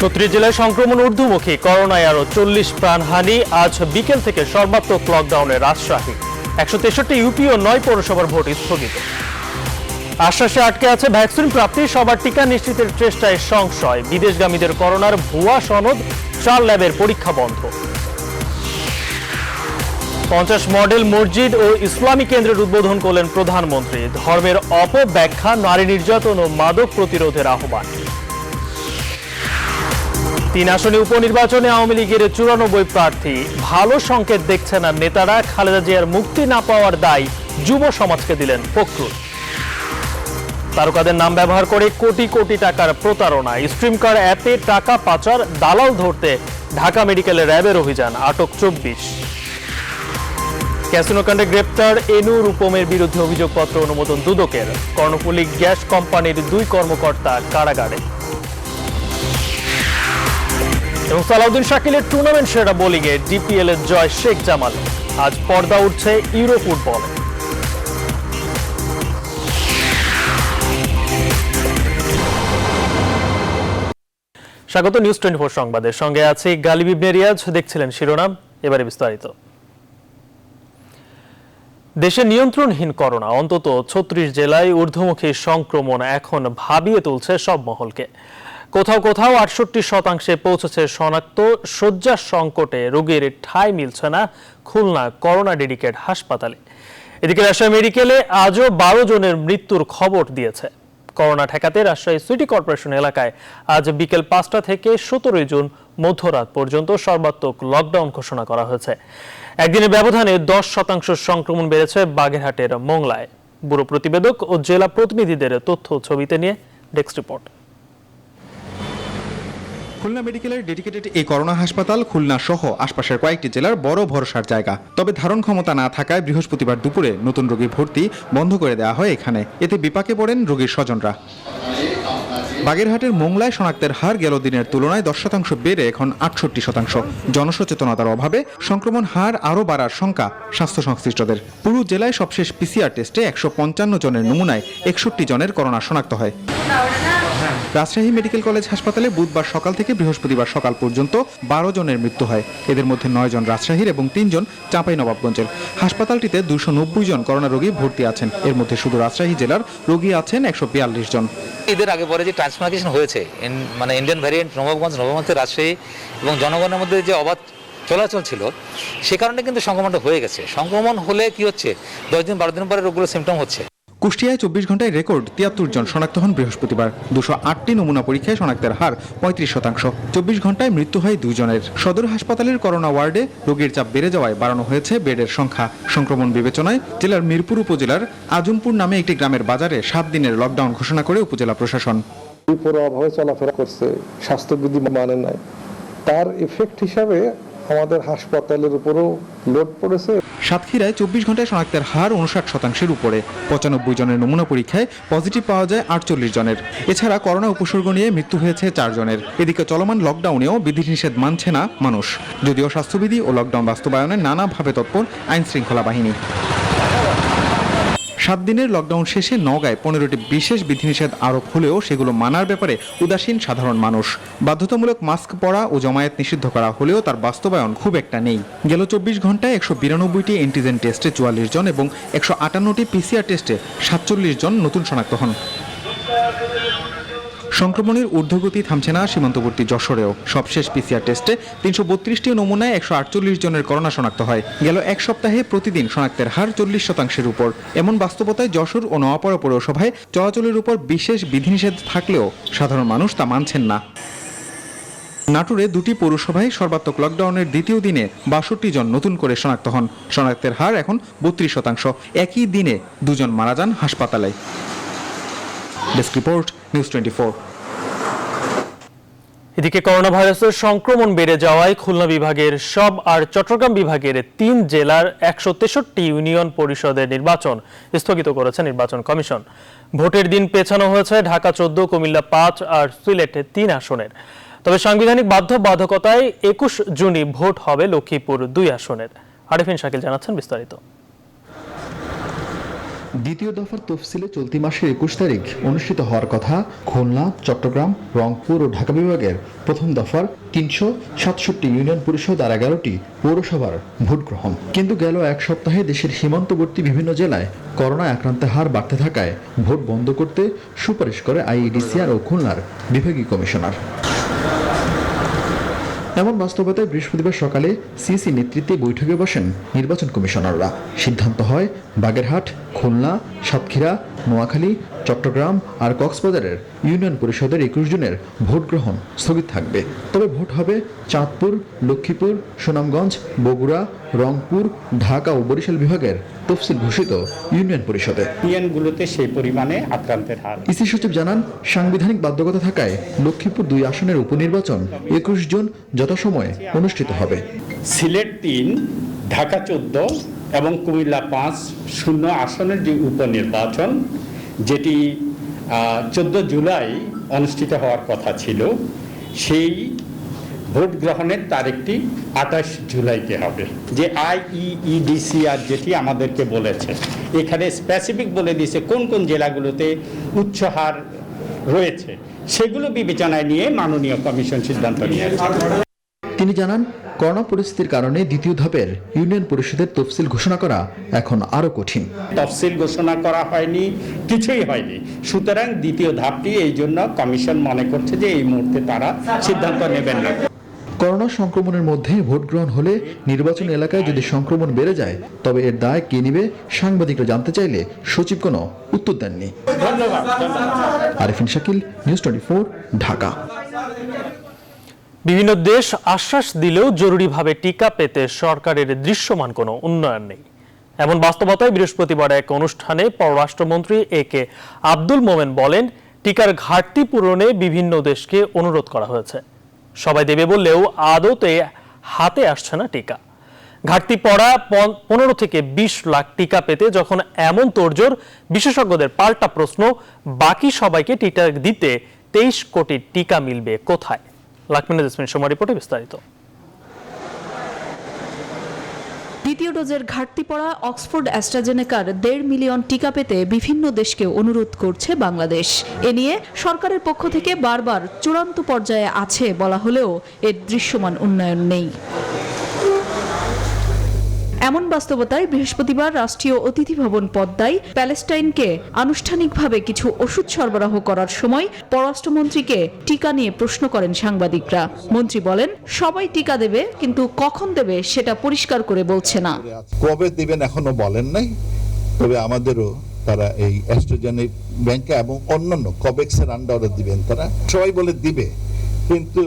ছত্রিশ জেলায় সংক্রমণ ঊর্ধ্বমুখী, করোনায় আরো 40 প্রাণহানি। আজ বিকেল থেকে সর্বাত্মক লকডাউনে রাজশাহী, 163 ইউপি ও 9 পৌরসভার ভোট স্থগিত। আশ্বাসে আটকে আছে ভ্যাকসিন প্রাপ্তি, সবার টিকা নিশ্চিতের চেষ্টায় সংশয়। বিদেশগামীদের করোনার ভুয়া সনদ, 4 ল্যাবের পরীক্ষা বন্ধ। 50 মডেল মসজিদ ও ইসলামী কেন্দ্রের উদ্বোধন করলেন প্রধানমন্ত্রী। ধর্মের অপব্যাখ্যা, নারী নির্যাতন ও মাদক প্রতিরোধের আহ্বান। 3 আসনে উপনির্বাচনে আওয়ামী লীগের 94 প্রার্থী। ভালো সংকেত দেখছে না নেতারা। খালেদা জিয়ার মুক্তি না পাওয়ার দায় যুব সমাজকে দিলেন ফখরুল। তারকাদের নাম ব্যবহার করে কোটি কোটি টাকার প্রতারণা। স্ট্রিম কার অ্যাপে টাকা পাচার, দালাল ধরতে ঢাকা মেডিকেলে র্যাবের অভিযান, আটক 24। ক্যাসিনো কাণ্ডে গ্রেপ্তার এনু রূপমের বিরুদ্ধে অভিযোগপত্র অনুমোদন দুদকের। কর্ণফুলী গ্যাস কোম্পানির 2 কর্মকর্তা কারাগারে। এবং সালাউদ্দিন শাকিলের টুর্নামেন্ট সেরা বোলিংয়ে ডিপিএল এর জয় শেখ জামাল। আজ পর্দা উঠছে ইউরো ফুটবলে। স্বাগত নিউজ 24 সংবাদের সঙ্গে আছি গালিব ইবনে রিয়াজ। দেখছিলেন শিরোনাম, এবারে বিস্তারিত। দেশে নিয়ন্ত্রণহীন করোনা, অন্তত 36 জেলায় ঊর্ধ্বমুখী সংক্রমণ এখন ভাবিয়ে তুলছে সব মহলকে। কোথাও কোথাও 68% পৌঁছেছে শনাক্ত। শয্যা সংকটে রোগীর ঠাঁই মিলছে না খুলনা করোনা ডেডিকেট হাসপাতালে। এদিকে রাজশাহী মেডিকেলে আজও 12 জনের মৃত্যুর খবর দিয়েছে। করোনা ঠেকাতে রাজশাহী সিটি কর্পোরেশন এলাকায় আজ বিকেল 5টা থেকে 17 জুন মধ্যরাত পর্যন্ত সর্বাত্মক লকডাউন ঘোষণা করা হয়েছে। একদিনের ব্যবধানে 10% সংক্রমণ বেড়েছে বাগেরহাটের মোংলায়। ব্যুরো প্রতিবেদক ও জেলা প্রতিনিধিদের তথ্য ছবিতে নিয়ে ডেস্ক রিপোর্ট। খুলনা মেডিকেলের ডেডিকেটেড এই করোনা হাসপাতাল খুলনা সহ আশপাশের কয়েকটি জেলার বড় ভরসার জায়গা। তবে ধারণ ক্ষমতা না থাকায় বৃহস্পতিবার দুপুরে নতুন রোগী ভর্তি বন্ধ করে দেওয়া হয় এখানে। এতে বিপাকে পড়েন রোগীর স্বজনরা। বাগেরহাটের মোংলায় শনাক্তের হার গেল দিনের তুলনায় 10% বেড়ে এখন 68%। জনসচেতনতার অভাবে সংক্রমণ হার আরও বাড়ার শঙ্কা স্বাস্থ্য সংশ্লিষ্টদের। পুরো জেলায় সবশেষ পিসিআর টেস্টে 155 জনের নমুনায় 61 জনের করোনা শনাক্ত হয়। রাজশাহী মেডিকেল কলেজ হাসপাতালে বুধবার সকাল থেকে বৃহস্পতিবার সকাল পর্যন্ত 12 জনের মৃত্যু হয়। এদের মধ্যে 9 জন রাজশাহীর এবং 3 জন চাঁপাইনবাবগঞ্জের। হাসপাতালটিতে 290 জন করোনা রোগী ভর্তি আছেন। এর মধ্যে শুধু রাজশাহী জেলার রোগী আছেন 142 জন। এদের আগে পরে যে ট্রান্সফরমেশন হয়েছে, মানে ইন্ডিয়ান ভ্যারিয়েন্ট নবাবগঞ্জ থেকে রাজশাহী এবং জনগণের মধ্যে যে অবাধ চলাচল ছিল, সে কারণে কিন্তু সংক্রমণটা হয়ে গেছে। সংক্রমণ হলে কি হচ্ছে, 10 দিন 12 দিন পরে রোগগুলো সিমটম হচ্ছে। কুষ্টিয়ায় 24 ঘন্টায় রেকর্ড 73 জন শনাক্ত হন বৃহস্পতিবার। 208টি নমুনা পরীক্ষায় শনাক্তের হার 35%। 24 ঘন্টায় মৃত্যু হয় 2 জনের। সদর হাসপাতালের করোনা ওয়ার্ডে রোগীর চাপ বেড়ে যাওয়ায় বাড়ানো হয়েছে বেডের সংখ্যা। সংক্রমণ বিবেচনায় জেলার মিরপুর উপজেলার আজমপুর নামে একটি গ্রামের বাজারে 7 দিনের লকডাউন ঘোষণা করে উপজেলা প্রশাসন। অভাবে চলাফেরা করছে, স্বাস্থ্যবিধি মানে নাই, তার এফেক্ট হিসাবে আমাদের হাসপাতালের উপরও লোড পড়েছে। সাতক্ষীরায় 24 ঘন্টায় শনাক্তের হার 59%-এর উপরে। 95 জনের নমুনা পরীক্ষায় পজিটিভ পাওয়া যায় 48 জনের। এছাড়া করোনা উপসর্গ নিয়ে মৃত্যু হয়েছে 4 জনের। এদিকে চলমান লকডাউনেও বিধিনিষেধ মানছে না মানুষ, যদিও স্বাস্থ্যবিধি ও লকডাউন বাস্তবায়নে নানাভাবে তৎপর আইন শৃঙ্খলা বাহিনী। 7 দিনের লকডাউন শেষে নওগাঁয় 15টি বিশেষ বিধিনিষেধ আরোপ হলেও সেগুলো মানার ব্যাপারে উদাসীন সাধারণ মানুষ। বাধ্যতামূলক মাস্ক পরা ও জমায়েত নিষিদ্ধ করা হলেও তার বাস্তবায়ন খুব একটা নেই। গেল 24 ঘন্টায় 192টি অ্যান্টিজেন টেস্টে 44 জন এবং 158টি পিসিআর টেস্টে 47 জন নতুন শনাক্ত হন। সংক্রমণের ঊর্ধ্বগতি থামছে না সীমান্তবর্তী যশোরেও। সবশেষ পিসিআর টেস্টে 332টি নমুনায় 148 জনের করোনা শনাক্ত হয়। গেল এক সপ্তাহে প্রতিদিন শনাক্তের হার 40%-এর উপর। এমন বাস্তবতায় যশোর ও নোয়াপাড়া পৌরসভায় চলাচলের উপর বিশেষ বিধিনিষেধ থাকলেও সাধারণ মানুষ তা মানছেন না। নাটোরে 2টি পৌরসভায় সর্বাত্মক লকডাউনের দ্বিতীয় দিনে 62 জন নতুন করে শনাক্ত হন। শনাক্তের হার এখন 32%। একই দিনে 2 জন মারা যান হাসপাতালে। Desk report, news 24। এদিকে করোনা ভাইরাসের সংক্রমণ বেড়ে যাওয়ায় খুলনা বিভাগের সব আর চট্টগ্রাম বিভাগের 3 জেলার 163 ইউনিয়ন পরিষদের নির্বাচন স্থগিত করেছে নির্বাচন কমিশন। ভোটের দিন পেছানো হয়েছে ঢাকা 14, কুমিল্লা 5 আর সিলেট 3 আসনের। তবে সাংবিধানিক বাধ্যবাধকতায় 21 জুনই ভোট হবে লক্ষ্মীপুর 2 আসনের। আরিফিন শাকিল জানাচ্ছেন বিস্তারিত। দ্বিতীয় দফার তফসিলে চলতি মাসের 21 তারিখ অনুষ্ঠিত হওয়ার কথা খুলনা, চট্টগ্রাম, রংপুর ও ঢাকা বিভাগের প্রথম দফার 367 ইউনিয়ন পরিষদ আর 11টি পৌরসভার ভোট গ্রহণ। কিন্তু গেল এক সপ্তাহে দেশের সীমান্তবর্তী বিভিন্ন জেলায় করোনা আক্রান্তের হার বাড়তে থাকায় ভোট বন্ধ করতে সুপারিশ করে আইইডিসিআর ও খুলনার বিভাগীয় কমিশনার। এমন বাস্তবতায় বৃহস্পতিবার সকালে সিসি নেতৃত্বে বৈঠকে বসেন নির্বাচন কমিশনাররা। সিদ্ধান্ত হয় বাগেরহাট, খুলনা, সাতক্ষীরা, নোয়াখালী, চট্টগ্রাম আর কক্সবাজারের ইউনিয়ন পরিষদের 21 জনের ভোট গ্রহণ স্থগিত থাকবে। তবে ভোট হবে চাঁদপুর, লক্ষ্মীপুর, সুনামগঞ্জ, বগুড়া, রংপুর, ঢাকা ও বরিশাল বিভাগের তফসিল ঘোষিত ইউনিয়ন পরিষদে। ইউনিয়নগুলোতে সেই পরিমাণে আক্রান্তের হার। ইসি সচিব জানান, সাংবিধানিক বাধ্যকতা থাকায় লক্ষ্মীপুর 2 আসনের উপনির্বাচন 21 জুন যথাসময়ে অনুষ্ঠিত হবে। সিলেট 3, ঢাকা 14 এবং কুমিল্লা 5 শূন্য আসনের যে উপনির্বাচন, যেটি 14 জুলাই অনুষ্ঠিত হওয়ার কথা ছিল, সেই ভোট গ্রহণের তারিখটি 28 জুলাইতে হবে। যে আইইডিসিআর যেটি আমাদেরকে বলেছে, এখানে স্পেসিফিক বলে দিয়েছে কোন কোন জেলাগুলোতে উচ্চ হার রয়েছে, সেগুলো বিবেচনায় নিয়ে মাননীয় কমিশন সিদ্ধান্ত নিয়েছে। তিনি জানান, করোনা পরিস্থিতির কারণে দ্বিতীয় ধাপের ইউনিয়ন পরিষদের তফসিল ঘোষণা করা এখন আরো কঠিন। তফসিল ঘোষণা করা হয়নি, কিছুই হয়নি। সুতরাং দ্বিতীয় ধাপটি এই জন্য কমিশন মনে করছে যে এই মুহূর্তে তারা সিদ্ধান্ত নেবেন না। করোনা সংক্রমণের মধ্যে ভোট গ্রহণ হলে নির্বাচন এলাকায় যদি সংক্রমণ বেড়ে যায় তবে এর দায় কে নেবে, সাংবাদিকরা জানতে চাইলে সচিব কোনো উত্তর দেননি। ধন্যবাদ। আরিফিন শাকিল, নিউজ 24, ঢাকা। বিভিন্ন দেশ আশ্বাস দিলেও জরুরিভাবে টিকা পেতে সরকারের দৃশ্যমান কোনো উন্নয়ন নেই। এমন বাস্তবতায় বৃহস্পতিবার এক অনুষ্ঠানে পররাষ্ট্রমন্ত্রী একে আব্দুল মোমেন বলেন, টিকার ঘাটতি পূরণে বিভিন্ন দেশকে অনুরোধ করা হয়েছে। সবাই দেবে বললেও আদতে হাতে আসছে না টিকা। ঘাটতি পড়া 15 থেকে 20 লাখ টিকা পেতে যখন এমন তোড়জোড়, বিশেষজ্ঞদের পাল্টা প্রশ্ন, বাকি সবাইকে টিকা দিতে 23 কোটি টিকা মিলবে কোথায়? লাকমিনা জেসমিন সময় রিপোর্টে বিস্তারিত। দ্বিতীয় ডোজের ঘাটতি পড়া অক্সফোর্ড অ্যাস্ট্রাজেনেকার 1.5 মিলিয়ন টিকা পেতে বিভিন্ন দেশকে অনুরোধ করছে বাংলাদেশ। এ নিয়ে সরকারের পক্ষ থেকে বারবার চূড়ান্ত পর্যায়ে আছে বলা হলেও এর দৃশ্যমান উন্নয়ন নেই। এমন বাস্তবতায় বৃহস্পতিবার রাষ্ট্রীয় অতিথি ভবন পদ্মায় প্যালেস্টাইনকে আনুষ্ঠানিকভাবে কিছু ওষুধ সরবরাহ করার সময় পররাষ্ট্রমন্ত্রীকে টিকা নিয়ে প্রশ্ন করেন সাংবাদিকরা। মন্ত্রী বলেন, সবাই টিকা দেবে, কিন্তু কখন দেবে সেটা পরিষ্কার করে বলছে না। কবে দিবেন এখনো বলেন নাই, তবে আমাদেরও তারা এই অ্যাস্ট্রাজেনেক ব্যাংকে এবং অন্যান্য কবেক্সের আন্ডারে দিবেন। তারা সবাই বলে দিবে, কিন্তু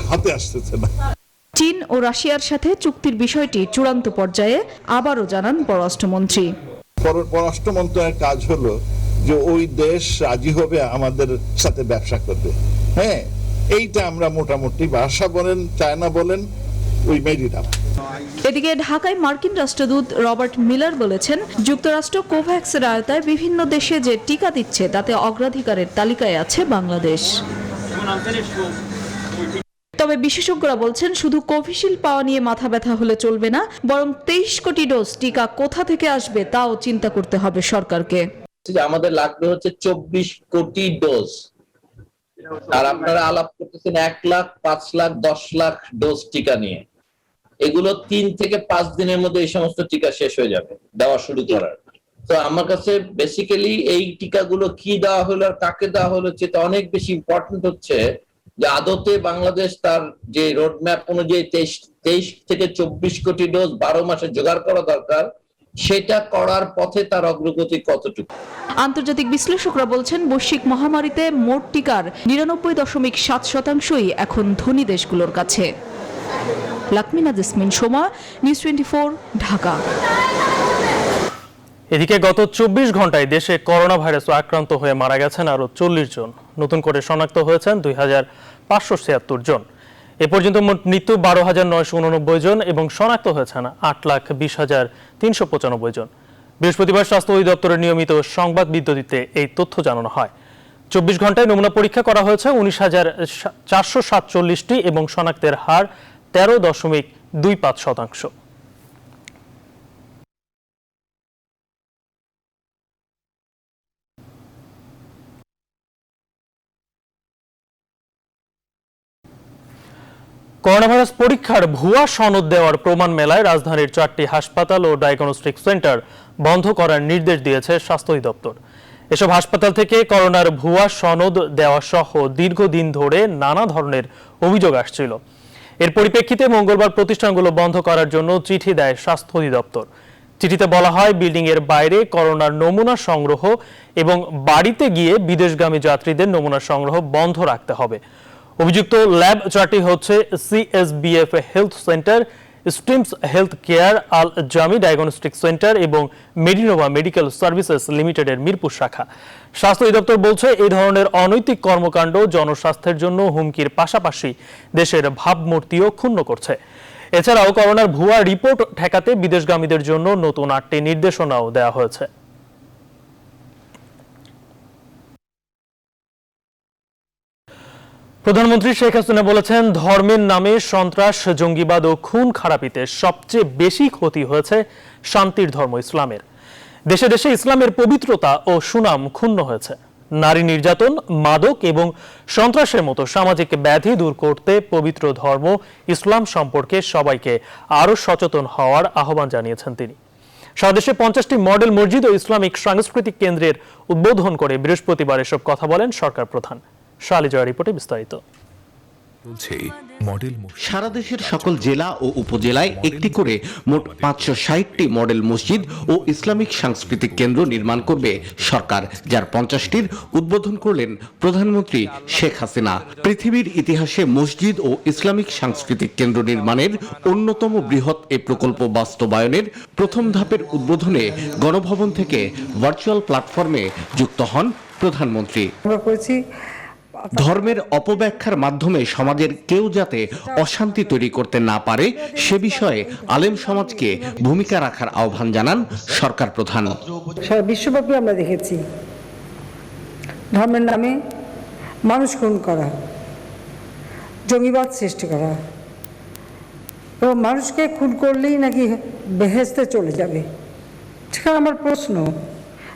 হাতে আসতেছে না। চীন ও রাশিয়ার সাথে চুক্তির বিষয়টি চূড়ান্ত পর্যায়ে আবারও জানান পররাষ্ট্রমন্ত্রী। পররাষ্ট্র মন্ত্রণালয়ের কাজ হলো যে ওই দেশ রাজি হবে আমাদের সাথে ব্যবসা করবে। হ্যাঁ, এইটা আমরা মোটামুটি ভাষা বলেন, চায়না বলেন, উই মেড ইট আপ। এদিকে ঢাকায় মার্কিন রাষ্ট্রদূত রবার্ট মিলার বলেছেন, যুক্তরাষ্ট্র কোভ্যাক্সের আওতায় বিভিন্ন দেশে যে টিকা দিচ্ছে তাতে অগ্রাধিকারের তালিকায় আছে বাংলাদেশ। তবে বিশেষজ্ঞরা বলছেন, শুধু কোভিশিল্ড পাওয়া নিয়ে মাথা ব্যথা হলে চলবে না, বরং 23 কোটি ডোজ টিকা কোথা থেকে আসবে তাও চিন্তা করতে হবে সরকারকে। আমাদের লাগবে হচ্ছে 24 কোটি ডোজ, আর আপনারা আলাপ করতেছেন 1 লাখ, 5 লাখ, 10 লাখ ডোজ টিকা নিয়ে। এগুলো 3 থেকে 5 দিনের মধ্যে এই সমস্ত টিকা শেষ হয়ে যাবে দেওয়া শুরু করার। তো আমার কাছে বেসিক্যালি এই টিকাগুলো কি দেওয়া হলো আর কাকে দেওয়া হলো সেটা অনেক বেশি ইম্পর্টেন্ট হচ্ছে যে আদতে বাংলাদেশ তার যে রোডম্যাপ অনুযায়ী 23 থেকে 24 কোটি ডোজ 12 মাসে জোগাড় করা দরকার, সেটা করার পথে তার অগ্রগতি কতটুকু। আন্তর্জাতিক বিশ্লেষকরা বলছেন, বৈশ্বিক মহামারীতে মোট টিকার 99.7%ই এখন ধনী দেশগুলোর কাছে। লাকমিনা জেসমিন, সময়, নিউজ 24, ঢাকা। এদিকে গত 24 ঘন্টায় দেশে করোনা ভাইরাসে আক্রান্ত হয়ে মারা গেছেন আরও 40 জন। নতুন করে শনাক্ত হয়েছেন 2576 জন। এ পর্যন্ত মোট মৃত্যু 12,989 জন এবং শনাক্ত হয়েছেন 8,20,395 জন। বৃহস্পতিবার স্বাস্থ্য অধিদপ্তরের নিয়মিত সংবাদ বিজ্ঞপ্তিতে এই তথ্য জানানো হয়। 24 ঘন্টায় নমুনা পরীক্ষা করা হয়েছে 19,447টি এবং শনাক্তের হার 13.25%। করোনাভাইরাস পরীক্ষার ভুয়া সনদ দেওয়ার প্রমাণ মেলায় রাজধানীর 4টি হাসপাতাল ও ডায়াগনস্টিক সেন্টার বন্ধ করার নির্দেশ দিয়েছে স্বাস্থ্য অধিদপ্তর। এসব হাসপাতাল থেকে করোনার ভুয়া সনদ দেওয়া সহ দীর্ঘদিন ধরে নানা ধরনের অভিযোগ আসছিল। এর পরিপ্রেক্ষিতে মঙ্গলবার প্রতিষ্ঠানগুলো বন্ধ করার জন্য চিঠি দেয় স্বাস্থ্য অধিদপ্তর। চিঠিতে বলা হয়, বিল্ডিং এর বাইরে করোনার নমুনা সংগ্রহ এবং বাড়িতে গিয়ে বিদেশগামী যাত্রীদের নমুনা সংগ্রহ বন্ধ রাখতে হবে। অভিযুক্ত ল্যাব 4টি হচ্ছে CSBF health centre, streams health care, Al Jami diagnostic centre এবং মেডিনোভা মেডিকেল সার্ভিসেস লিমিটেডের মিরপুর শাখা। স্বাস্থ্য অধিদপ্তর বলছে, এই ধরনের অনৈতিক কর্মকাণ্ড জনস্বাস্থ্যের জন্য হুমকির পাশাপাশি দেশের ভাবমূর্তিও ক্ষুণ্ণ করছে। এছাড়াও করোনার ভুয়া রিপোর্ট ঠেকাতে বিদেশগামীদের জন্য নতুন 8টি নির্দেশনাও দেওয়া হয়েছে। প্রধানমন্ত্রী শেখ হাসিনা বলেছেন, ধর্মের নামে সন্ত্রাস, জঙ্গিবাদ ও খুন খারাপিতে সবচেয়ে বেশি ক্ষতি হয়েছে শান্তির ধর্ম ইসলামের। দেশে দেশে ইসলামের পবিত্রতা ও সুনাম ক্ষুণ্ণ হয়েছে। নারী নির্যাতন, মাদক এবং সন্ত্রাসের মতো সামাজিক ব্যাধি দূর করতে পবিত্র ধর্ম ইসলাম সম্পর্কে সবাইকে আরও সচেতন হওয়ার আহ্বান জানিয়েছেন তিনি। স্বদেশে 50টি মডেল মসজিদ ও ইসলামিক সাংস্কৃতিক কেন্দ্রের উদ্বোধন করে বৃহস্পতিবার এসব কথা বলেন সরকার প্রধান। শালি জয় রিপোর্টে বিস্তারিত। সারা দেশের সকল জেলা ও উপজেলায় একটি করে মোট 560টি মডেল মসজিদ ও ইসলামিক সাংস্কৃতিক কেন্দ্র নির্মাণ করবে সরকার, যার 50টির উদ্বোধন করলেন প্রধানমন্ত্রী শেখ হাসিনা। পৃথিবীর ইতিহাসে মসজিদ ও ইসলামিক সাংস্কৃতিক কেন্দ্র নির্মাণের অন্যতম বৃহৎ এই প্রকল্প বাস্তবায়নের প্রথম ধাপের উদ্বোধনে গণভবন থেকে ভার্চুয়াল প্ল্যাটফর্মে যুক্ত হন প্রধানমন্ত্রী। ধর্মের অপব্যাখ্যার মাধ্যমে সমাজের কেউ যাতে অশান্তি তৈরি করতে না পারে সে বিষয়ে আলেম সমাজকে ভূমিকা রাখার আহ্বান জানান সরকার প্রধান। সারা বিশ্বব্যাপী আমরা দেখেছি ধর্মের নামে মানুষ খুন করা, জঙ্গিবাদ সৃষ্টি করা এবং মানুষকে খুন করলেই নাকি বেহেশতে চলে যাবে। সেখানে আমার প্রশ্ন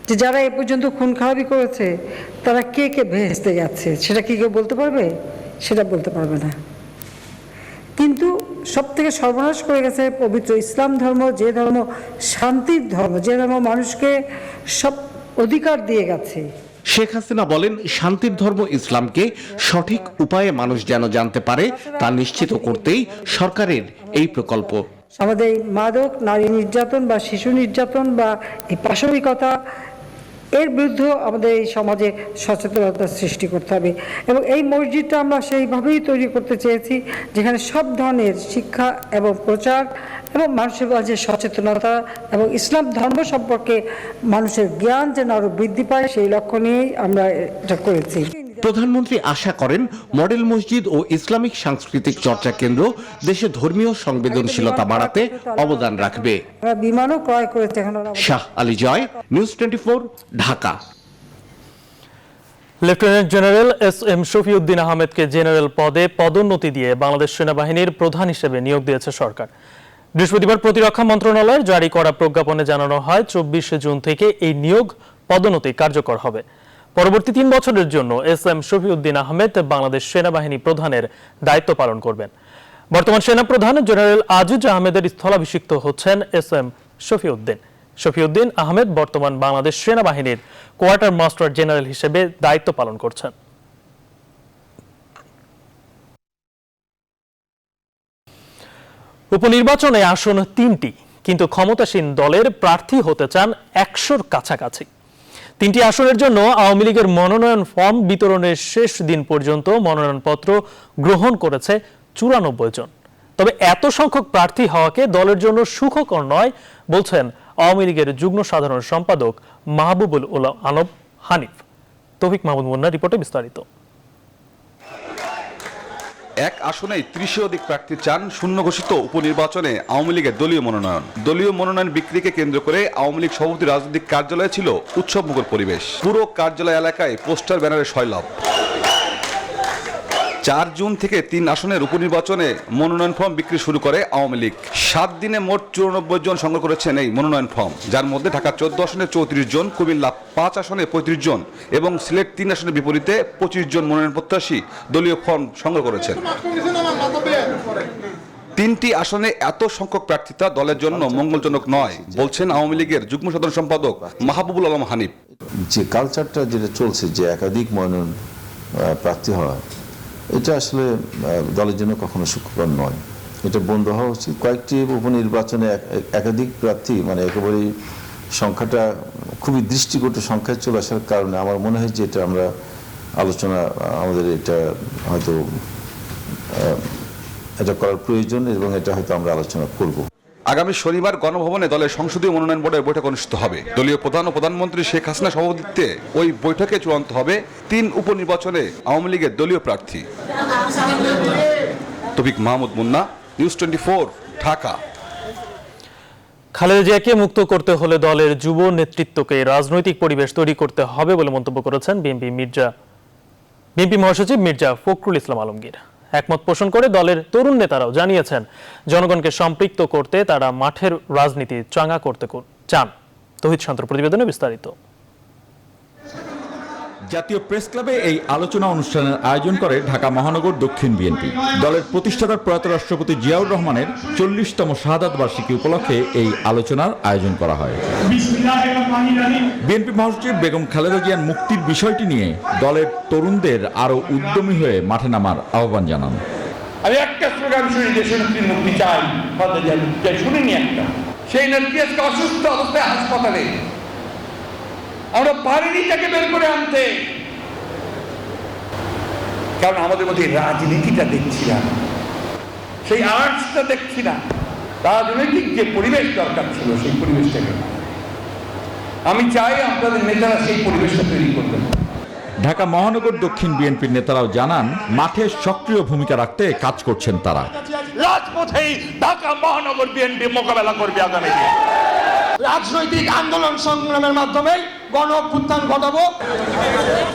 যে যারা এ পর্যন্ত খুন খারাপি করেছে তারা কে কে বেহেশতে যাচ্ছে, সেটা কি কেউ বলতে পারবে? সেটা বলতে পারবে না। কিন্তু সব থেকে সর্বনাশ করে গেছে পবিত্র ইসলাম ধর্ম, যে ধর্ম শান্তির ধর্ম, যে ধর্ম মানুষকে সব অধিকার দিয়ে গেছে। শেখ হাসিনা বলেন, শান্তির ধর্ম ইসলামকে সঠিক উপায়ে মানুষ যেন জানতে পারে তা নিশ্চিত করতেই সরকারের এই প্রকল্প। আমাদের এই মাদক, নারী নির্যাতন বা শিশু নির্যাতন বা এই পাশবিকতা, এর বিরুদ্ধেও আমাদের এই সমাজে সচেতনতা সৃষ্টি করতে হবে এবং এই মসজিদটা আমরা সেইভাবেই তৈরি করতে চেয়েছি যেখানে সব ধরনের শিক্ষা এবং প্রচার এবং মানুষের মাঝে সচেতনতা এবং ইসলাম ধর্ম সম্পর্কে মানুষের জ্ঞান যেন আরও বৃদ্ধি পায়, সেই লক্ষ্য নিয়েই আমরা এটা করেছি। প্রধানমন্ত্রী আশা করেন মডেল মসজিদ ও ইসলামিক সাংস্কৃতিক চর্চা কেন্দ্র দেশে ধর্মীয় সংবেদনশীলতা বাড়াতে অবদান রাখবে। বিমানও ক্রয় করেছে। Shah Ali Joy, news 24, Dhaka. Lieutenant general SM Shafiuddin আহমেদকে জেনারেল পদে পদোন্নতি দিয়ে বাংলাদেশ সেনাবাহিনীর প্রধান হিসেবে নিয়োগ দিয়েছে সরকার। বৃহস্পতিবার প্রতিরক্ষা মন্ত্রণালয়ের জারি করা প্রজ্ঞাপনে জানানো হয়, 24 জুন থেকে এই নিয়োগ পদোন্নতি কার্যকর হবে। পরবর্তী 3 বছরের জন্য SM শফিউদ্দিন আহমেদ বাংলাদেশ সেনাবাহিনী প্রধানের দায়িত্ব পালন করবেন। বর্তমান সেনাপ্রধান জেনারেল আজিজ আহমেদের স্থলাভিষিক্ত হচ্ছেন SM শফিউদ্দিন। শফিউদ্দিন আহমেদ বর্তমান বাংলাদেশ সেনাবাহিনীর কোয়ার্টার মাস্টার জেনারেল হিসেবে দায়িত্ব পালন করছেন। উপনির্বাচনে আসন 3টি, কিন্তু ক্ষমতাসীন দলের প্রার্থী হতে চান 100-র কাছাকাছি। 3টি আসনের জন্য আওয়ামী লীগের মনোনয়ন ফর্ম বিতরণের শেষ দিন পর্যন্ত মনোনয়নপত্র গ্রহণ করেছে 94 জন। তবে এত সংখ্যক প্রার্থী হওয়াকে দলের জন্য সুখকর নয় বলছেন আওয়ামী লীগের যুগ্ম সাধারণ সম্পাদক মাহবুবুল আলম হানিফ। তৌফিক মাহমুদ মুন্নার রিপোর্টে বিস্তারিত। এক আসনেই 30-এর অধিক প্রার্থী চান শূন্য ঘোষিত উপনির্বাচনে আওয়ামী লীগের দলীয় মনোনয়ন। দলীয় মনোনয়ন বিক্রিকে কেন্দ্র করে আওয়ামী লীগ সভাপতি রাজনৈতিক কার্যালয়ে ছিল উৎসবমুখর পরিবেশ। পুরো কার্যালয় এলাকায় পোস্টার ব্যানারে সয়লাভ। 4 জুন থেকে 3 আসনের উপনির্বাচনে মনোনয়ন ফর্ম বিক্রি শুরু করে আওয়ামী লীগ। 7 দিনে মোট 94 জন সংগ্রহ করেছেন এই মনোনয়ন ফর্ম, যার মধ্যে ঢাকা 14 আসনে 34 জন, কুমিল্লা 5 আসনে 35 জন এবং সিলেট 3 আসনের বিপরীতে 25 জন মনোনয়ন প্রত্যাশী দলীয় ফর্ম সংগ্রহ করেছেন। 3টি আসনে এত সংখ্যক প্রার্থিতা দলের জন্য মঙ্গলজনক নয় বলছেন আওয়ামী লীগের যুগ্ম সাধারণ সম্পাদক মাহবুবুল আলম হানিফ। যে কালচারটা যেটা চলছে, যে একাধিক মনোনয়ন প্রার্থী হয়, এটা আসলে দলের জন্য কখনো সুখকর নয়। এটা বন্ধ হওয়া উচিত। কয়েকটি উপনির্বাচনে একাধিক প্রার্থী মানে একেবারেই সংখ্যাটা খুবই দৃষ্টিকটু সংখ্যায় চলে আসার কারণে আমার মনে হয় যে এটা আমরা আলোচনা আমাদের এটা হয়তো এটা করার প্রয়োজন এবং এটা হয়তো আমরা আলোচনা করব। আগামী শনিবার গণভবনে দলের সংসদীয় মনোনয়ন বোর্ডের বৈঠক অনুষ্ঠিত হবে। দলীয় প্রধান ও প্রধানমন্ত্রী শেখ হাসিনা সভাপতিত্বে ওই বৈঠকে চূড়ান্ত হবে 3 উপনির্বাচনে আওয়ামী লীগের দলীয় প্রার্থী। তৌফিক মাহমুদ মুন্না, নিউজ 24, ঢাকা। খালেদা জিয়াকে মুক্ত করতে হলে দলের যুব নেতৃত্বকে রাজনৈতিক পরিবেশ তৈরি করতে হবে বলে মন্তব্য করেছেন বিএনপি মহাসচিব মির্জা ফখরুল ইসলাম আলমগীর। একমত পোষণ করে দলের তরুণ নেতারাও জানিয়েছেন জনগণকে সম্পৃক্ত করতে তারা মাঠের রাজনীতি চাঙ্গা করতে চান। তৌহিদ শান্তর প্রতিবেদনে বিস্তারিত। জাতীয় প্রেস ক্লাবে এই আলোচনা অনুষ্ঠানের আয়োজন করে ঢাকা মহানগর দক্ষিণ বিএনপি। দলের প্রতিষ্ঠাতা প্রয়াত রাষ্ট্রপতি জিয়াউর রহমানের 40তম শাহাদাত বার্ষিকী উপলক্ষে এই আলোচনার আয়োজন করা হয়। বিএনপি মহাসচিব বেগম খালেদা জিয়ার মুক্তির বিষয়টি নিয়ে দলের তরুণদের আরো উদ্যমী হয়ে মাঠে নামার আহ্বান জানান। আমি একটা স্লোগান শুনি, দেশের মুক্তি চাই, শুনিনি একটা। সেই নেত্রী আজকে অসুস্থ অবস্থায় হাসপাতালে, আমরা পারিনি তাকে বের করে আনতে, কারণ আমাদের মধ্যে রাজনীতিটা দেখছি না, সেই আর্টসটা দেখছি না। রাজনৈতিক যে পরিবেশ দরকার ছিল সেই পরিবেশটাকে আমি চাই আপনাদের নেতারা সেই পরিবেশটা তৈরি করবেন। ঢাকা মহানগর দক্ষিণ বিএনপির নেতারাও জানান মাঠে সক্রিয় ভূমিকা রাখতে কাজ করছেন তারা। রাজপথেই ঢাকা মহানগর বিএনপি মোকাবেলা করবে আগামী দিনে। রাজনৈতিক আন্দোলন সংগ্রামের মাধ্যমে গণ অভ্যুত্থান ঘটাবো।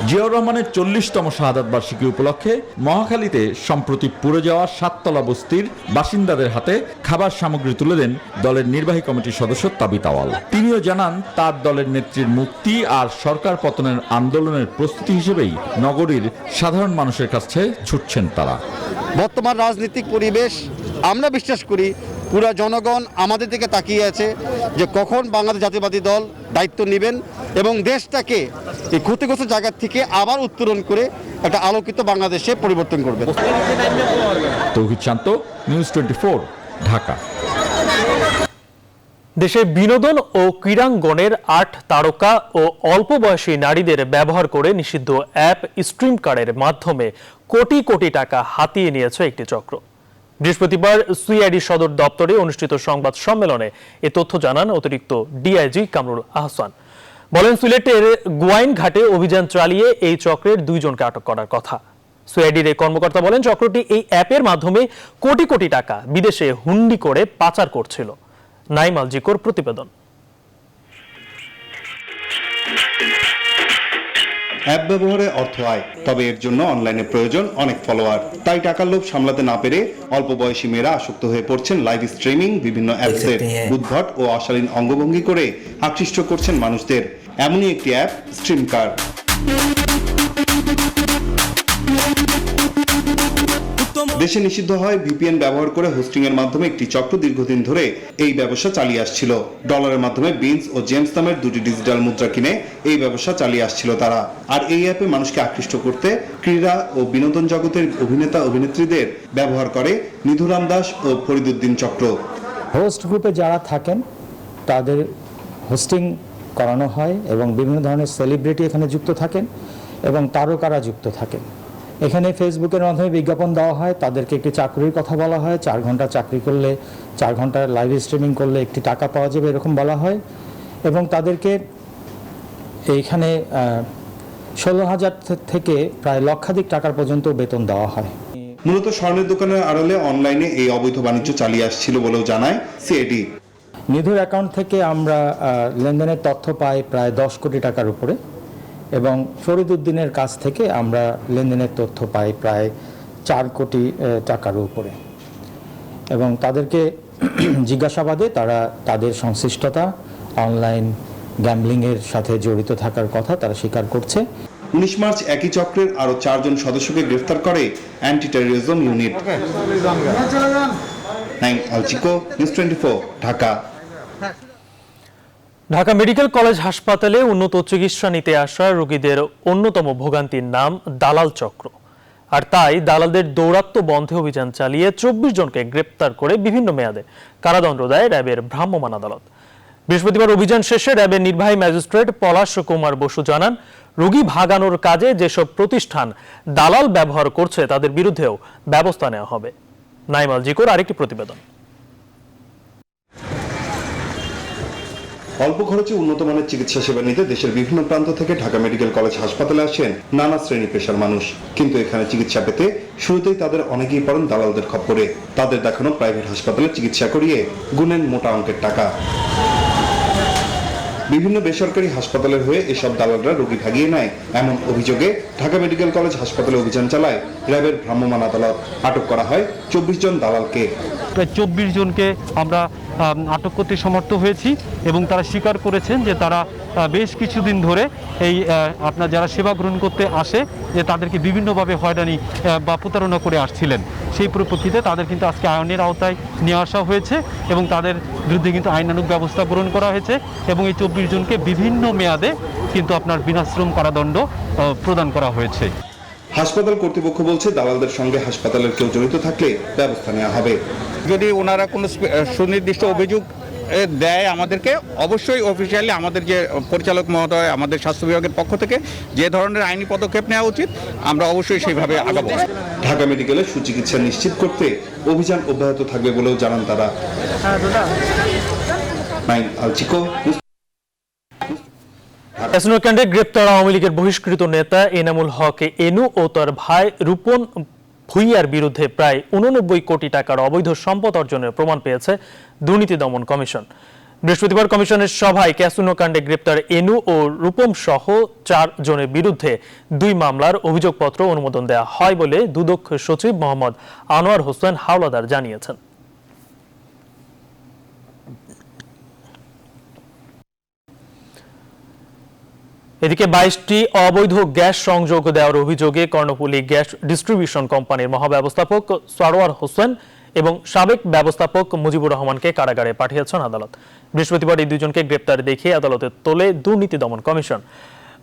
জিয়াউর রহমানের 40তম শাহাদাত বার্ষিকী উপলক্ষে মহাখালীতে সম্প্রতি পুড়ে যাওয়া 7তলা বস্তির বাসিন্দাদের হাতে খাবার সামগ্রী তুলে দেন দলের নির্বাহী কমিটির সদস্য তাবিত আওয়াল। তিনিও জানান তার দলের নেত্রীর মুক্তি আর সরকার পতনের আন্দোলনের প্রস্তুতি হিসেবেই নগরীর সাধারণ মানুষের কাছে ছুটছেন তারা। বর্তমান রাজনৈতিক পরিবেশ আমরা বিশ্বাস করি পুরা জনগণ আমাদের দিকে তাকিয়ে আছে যে কখন বাংলাদেশ জাতীয়বাদী দল দায়িত্ব নেবেন এবং দেশটাকে এই ক্ষতিগ্রস্ত জায়গা থেকে আবার উত্তরণ করে একটা আলোকিত বাংলাদেশে পরিবর্তন করবে। তৌহিদ শান্ত, নিউজ 24, ঢাকা। দেশে বিনোদন ও ক্রীড়াঙ্গনের 8 তারকা ও অল্প বয়সী নারীদের ব্যবহার করে নিষিদ্ধ অ্যাপ স্ট্রিম কার্ডের মাধ্যমে কোটি কোটি টাকা হাতিয়ে নিয়েছে একটি চক্র। বৃহস্পতিবার সিআইডি সদর দপ্তরে অনুষ্ঠিত সংবাদ সম্মেলনে এ তথ্য জানান অতিরিক্ত ডিআইজি কামরুল আহসান। বলেন, সিলেটের গোয়াইন ঘাটে অভিযান চালিয়ে এই চক্রের 2 জনকে আটক করার কথা। সিআইডির এই কর্মকর্তা বলেন, চক্রটি এই অ্যাপের মাধ্যমে কোটি কোটি টাকা বিদেশে হুন্ডি করে পাচার করছিল। নাইম আল জিকোর প্রতিবেদন। অ্যাপ ব্যবহারে অর্থ আয়, তবে এর জন্য অনলাইনে প্রয়োজন অনেক ফলোয়ার। তাই টাকার লোভ সামলাতে না পেরে অল্প বয়সী মেয়েরা আসক্ত হয়ে পড়ছেন লাইভ স্ট্রিমিং, বিভিন্ন অ্যাপসের উদ্ভট ও অশালীন অঙ্গভঙ্গি করে আকৃষ্ট করছেন মানুষদের। এমনই একটি অ্যাপ স্ট্রিম কার্ড। দেশে নিষিদ্ধ হয় ভিপিএন ব্যবহার করে হোস্টিং এর মাধ্যমে একটি চক্র দীর্ঘদিন ধরে এই ব্যবসা চালিয়ে আসছিল। ডলারের মাধ্যমে বিনস ও জেমস নামের 2টি ডিজিটাল মুদ্রা কিনে এই ব্যবসা চালিয়ে আসছিল তারা। আর এই অ্যাপে মানুষকে আকৃষ্ট করতে ক্রীড়া ও বিনোদন জগতের অভিনেতা অভিনেত্রীদের ব্যবহার করে নিধুরাম দাস ও ফরিদুদ্দিন চক্র। হোস্ট গ্রুপে যারা থাকেন তাদের হোস্টিং করানো হয় এবং বিভিন্ন ধরনের সেলিব্রিটি এখানে যুক্ত থাকেন এবং তারকারা যুক্ত থাকেন। এখানে ফেসবুকের মাধ্যমে বিজ্ঞাপন দেওয়া হয়, তাদেরকে একটি চাকরির কথা বলা হয়, 4 ঘন্টা চাকরি করলে 4 ঘন্টা লাইভ স্ট্রিমিং করলে একটি টাকা পাওয়া যাবে, এরকম বলা হয়। এবং তাদেরকে এইখানে 16,000 থেকে প্রায় লক্ষাধিক টাকার পর্যন্ত বেতন দেওয়া হয়। মূলত স্বর্ণের দোকানের আড়ালে অনলাইনে এই অবৈধ বাণিজ্য চালিয়ে আসছিল বলেও জানায় সিআইডি। নিধুর অ্যাকাউন্ট থেকে আমরা লেনদেনের তথ্য পাই প্রায় 10 কোটি টাকার উপরে এবং ফরিদুদ্দিনের কাছ থেকে আমরা লেনদেনের তথ্য পাই প্রায় 4 কোটি টাকার উপরে, এবং তাদেরকে জিজ্ঞাসাবাদে তারা তাদের সংশ্লিষ্টতা অনলাইন গ্যাম্বলিংয়ের সাথে জড়িত থাকার কথা তারা স্বীকার করছে। 19 মার্চ একই চক্রের আরো 4 জন সদস্যকে গ্রেফতার করে অ্যান্টি টেররিজম ইউনিট। নাইম আলচিকো, news 24, Dhaka. Dhaka medical college হাসপাতালে উন্নত চিকিৎসা নিতে আসা রোগীদের অন্যতম ভোগান্তির নাম দালাল চক্র। আর তাই দালালদের দৌরাত্ম্য বন্ধে অভিযান চালিয়ে 24 জনকে গ্রেপ্তার করে বিভিন্ন মেয়াদে কারাদণ্ড দেয় র্যাবের ভ্রাম্যমাণ আদালত। বৃহস্পতিবার অভিযান শেষে র্যাবের নির্বাহী ম্যাজিস্ট্রেট পলাশ কুমার বসু জানান, রোগী ভাগানোর কাজে যেসব প্রতিষ্ঠান দালাল ব্যবহার করছে তাদের বিরুদ্ধেও ব্যবস্থা নেওয়া হবে। নাইমাল জিকোর আরেকটি প্রতিবেদন। অল্প খরচে উন্নত মানের চিকিৎসা সেবা নিতে দেশের বিভিন্ন প্রান্ত থেকে ঢাকা মেডিকেল কলেজ হাসপাতালে আসেন নানা শ্রেণী পেশার মানুষ। কিন্তু এখানে চিকিৎসা পেতে শুরুতেই তাদের অনেকেই পড়েন দালালদের খপ্পরে। তাদের দেখানো প্রাইভেট হাসপাতালে চিকিৎসা করিয়ে গুনেন মোটা অঙ্কের টাকা। বিভিন্ন বেসরকারি হাসপাতালের হয়ে এসব দালালরা রোগী ভাগিয়ে নেয় এমন অভিযোগে ঢাকা মেডিকেল কলেজ হাসপাতালে অভিযান চালায় র্যাবের ভ্রাম্যমাণ আদালত। আটক করা হয় 24 জন দালালকে। প্রায় 24 জনকে আমরা আটক করতে সমর্থ হয়েছি এবং তারা স্বীকার করেছেন যে তারা বেশ কিছুদিন ধরে এই আপনার যারা সেবা গ্রহণ করতে আসে যে তাদেরকে বিভিন্নভাবে হয়রানি বা প্রতারণা করে আসছিলেন। সেই পরিপ্রেক্ষিতে তাদের কিন্তু আজকে আইনের আওতায় নিয়ে আসা হয়েছে এবং তাদের বিরুদ্ধে কিন্তু আইনানুগ ব্যবস্থা গ্রহণ করা হয়েছে এবং এই 24 জনকে বিভিন্ন মেয়াদে কিন্তু আপনার বিনাশ্রম কারাদণ্ড প্রদান করা হয়েছে। হাসপাতাল কর্তৃপক্ষ বলছে দালালদের সঙ্গে হাসপাতালের কেউ জড়িত থাকলে ব্যবস্থা নেওয়া হবে। যদি ওনারা কোনো সুনির্দিষ্ট অভিযোগ দেয় আমাদেরকে, অবশ্যই অফিসিয়ালি আমাদের যে পরিচালক মহোদয় আমাদের স্বাস্থ্য বিভাগের পক্ষ থেকে যে ধরনের আইনি পদক্ষেপ নেওয়া উচিত আমরা অবশ্যই সেইভাবে আগাবো। ঢাকা মেডিকেলে সুচিকিৎসা নিশ্চিত করতে অভিযান অব্যাহত থাকবে বলেও জানান তারা। নাইম আলচিকো। কাণ্ডে গ্রেপ্তার আওয়ামী লীগের বহিষ্কৃত নেতা এনামুল হক এনু ও তার ভাই রূপন ভুইয়ার বিরুদ্ধে প্রায় 89 কোটি টাকার অবৈধ সম্পদ অর্জনের প্রমাণ পেয়েছে দুর্নীতি দমন কমিশন। বৃহস্পতিবার কমিশনের সভায় ক্যাসিনো কাণ্ডে গ্রেপ্তার এনু ও রূপম সহ 4 জনের বিরুদ্ধে 2 মামলার অভিযোগপত্র অনুমোদন দেওয়া হয় বলে দুদক সচিব মোহাম্মদ আনোয়ার হোসেন হাওলাদার জানিয়েছেন। এদিকে 22টি অবৈধ গ্যাস সংযোগ দেওয়ার অভিযোগে কর্ণফুলী গ্যাস ডিস্ট্রিবিউশন কোম্পানির মহাব্যবস্থাপক সরওয়ার হোসেন এবং সাবেক ব্যবস্থাপক মুজিবুর রহমানকে কারাগারে পাঠিয়েছেন আদালত। বৃহস্পতিবার এই 2 জনকে গ্রেপ্তার দেখিয়ে আদালতে তোলে দুর্নীতি দমন কমিশন।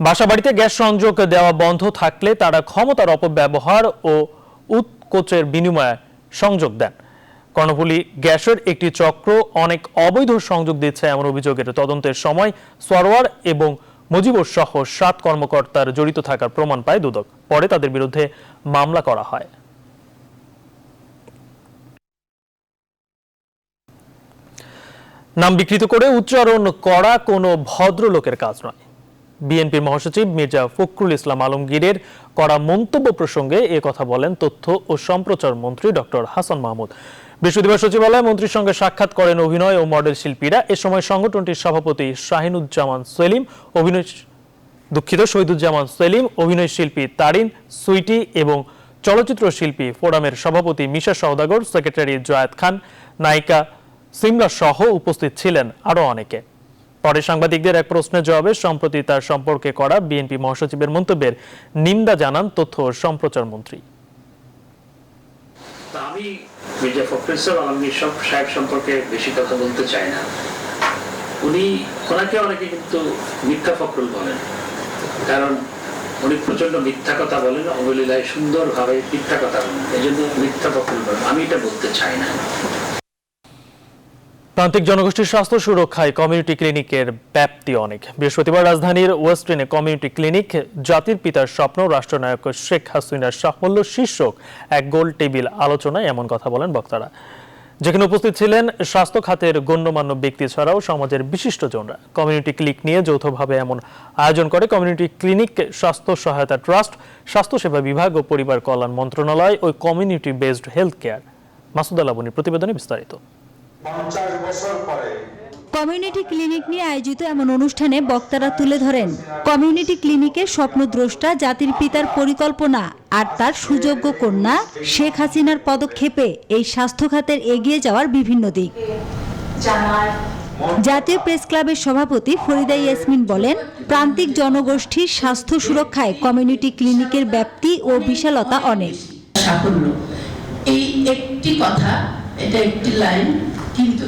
বাসাবাড়িতে গ্যাস সংযোগ দেওয়া বন্ধ থাকলে তারা ক্ষমতার অপব্যবহার ও উৎকোচের বিনিময়ে সংযোগ দেন। কর্ণফুলী গ্যাসের একটি চক্র অনেক অবৈধ সংযোগ দিচ্ছে এমন অভিযোগের তদন্তের সময় সরওয়ার এবং মুজিবুর সহ 7 কর্মকর্তার জড়িত থাকার প্রমাণ পায় দুদক। পরে তাদের বিরুদ্ধে মামলা করা হয়। নাম বিকৃত করে উচ্চারণ করা কোনো ভদ্রলোকের কাজ নয়। বিএনপির মহাসচিব মির্জা ফখরুল ইসলাম আলমগীরের করা মন্তব্য প্রসঙ্গে এ কথা বলেন তথ্য ও সম্প্রচার মন্ত্রী ডক্টর হাসান মাহমুদ। বৃহস্পতিবার সচিবালয়ে মন্ত্রীর সঙ্গে সাক্ষাৎ করেন অভিনয় ও মডেল শিল্পীরা। এ সময় সংগঠনটির সভাপতি শহীদুজ্জামান সেলিম, অভিনয় শিল্পী তারিন সুইটি এবং চলচ্চিত্র শিল্পী ফোরামের সভাপতি মিশা সওদাগর, সেক্রেটারি জয়াদ খান, নায়িকা সিমরা সহ উপস্থিত ছিলেন আরো অনেকে। পরে সাংবাদিকদের এক প্রশ্নের জবাবে সম্প্রতি তার সম্পর্কে করা বিএনপি মহাসচিবের মন্তব্যের নিন্দা জানান তথ্য ও সম্প্রচার মন্ত্রী। আমি মির্জা ফখরুল ইসলাম আলমগীর সাহেব সম্পর্কে বেশি কথা বলতে চাই না। ওনাকে অনেকে কিন্তু মিথ্যা ফখরুল বলেন, কারণ উনি প্রচন্ড মিথ্যা কথা বলেন, অবলীলায় সুন্দরভাবে মিথ্যা কথা বলেন, এই জন্য মিথ্যা ফখরুল বলেন। আমি এটা বলতে চাই না। প্রান্তিক জনগোষ্ঠীর স্বাস্থ্য সুরক্ষায় কমিউনিটি ক্লিনিকের ব্যাপ্তি অনেক। বৃহস্পতিবার রাজধানীর ওয়েস্টার্নে কমিউনিটি ক্লিনিক জাতির পিতার স্বপ্ন রাষ্ট্রনায়ক শেখ হাসিনার সাফল্য শীর্ষক এক গোল টেবিল আলোচনায় এমন কথা বলেন বক্তারা, যেখানে উপস্থিত ছিলেন স্বাস্থ্য খাতের গণ্যমান্য ব্যক্তি ছাড়াও সমাজের বিশিষ্টজনরা। কমিউনিটি ক্লিনিক নিয়ে যৌথভাবে এমন আয়োজন করে কমিউনিটি ক্লিনিক, স্বাস্থ্য সহায়তা ট্রাস্ট, স্বাস্থ্যসেবা বিভাগ ও পরিবার কল্যাণ মন্ত্রণালয় ও community based health care. Masud Al আবুনির প্রতিবেদনে বিস্তারিত। 50 বছর পরে কমিউনিটি ক্লিনিক নিয়ে আয়োজিত এমন অনুষ্ঠানে বক্তারা তুলে ধরেন কমিউনিটি ক্লিনিকের স্বপ্নদ্রষ্টা জাতির পিতার পরিকল্পনা আর তার সুযোগ্য কন্যা শেখ হাসিনার পদক্ষেপে এই স্বাস্থ্য খাতের এগিয়ে যাওয়ার বিভিন্ন দিক। জাতীয় প্রেস ক্লাবের সভাপতি ফরিদা ইয়াসমিন বলেন, প্রান্তিক জনগোষ্ঠীর স্বাস্থ্য সুরক্ষায় কমিউনিটি ক্লিনিকের ব্যাপ্তি ও বিশালতা অনেক। সাফল্য এই একটি কথা, এটা একটি লাইন, কিন্তু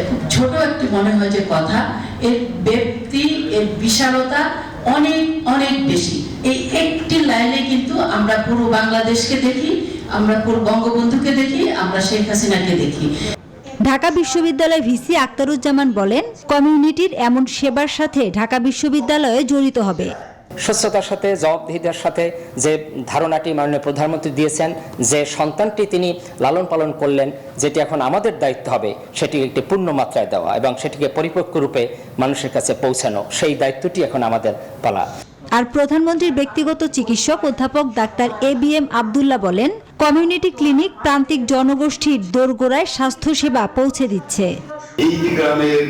খুব ছোট একটি মনে হয় যে কথা, এর ব্যাপ্তি, এর বিশালতা অনেক অনেক বেশি। এই একটি লাইনে কিন্তু আমরা পুরো বাংলাদেশকে দেখি, আমরা পুরো বঙ্গবন্ধুকে দেখি, আমরা শেখ হাসিনাকে দেখি। ঢাকা বিশ্ববিদ্যালয় ভিসি আক্তারুজ্জামান বলেন, কমিউনিটির এমন সেবার সাথে ঢাকা বিশ্ববিদ্যালয়ে জড়িত হবে। স্বচ্ছতার সাথে, জবাবদিহিতার সাথে যে ধারণাটি মাননীয় প্রধানমন্ত্রী দিয়েছেন, যে সন্তানটি তিনি লালন পালন করলেন, যেটি এখন আমাদের দায়িত্ব হবে সেটি একটি পূর্ণ মাত্রায় দেওয়া এবং সেটিকে পরিপক্ক রূপে মানুষের কাছে পৌঁছানো, সেই দায়িত্বটি এখন আমাদের পালা। আর প্রধানমন্ত্রীর ব্যক্তিগত চিকিৎসক অধ্যাপক ডাক্তার ABM আব্দুল্লাহ বলেন, কমিউনিটি ক্লিনিক প্রান্তিক জনগোষ্ঠীর দোরগোড়ায় স্বাস্থ্যসেবা পৌঁছে দিচ্ছে। এই গ্রামের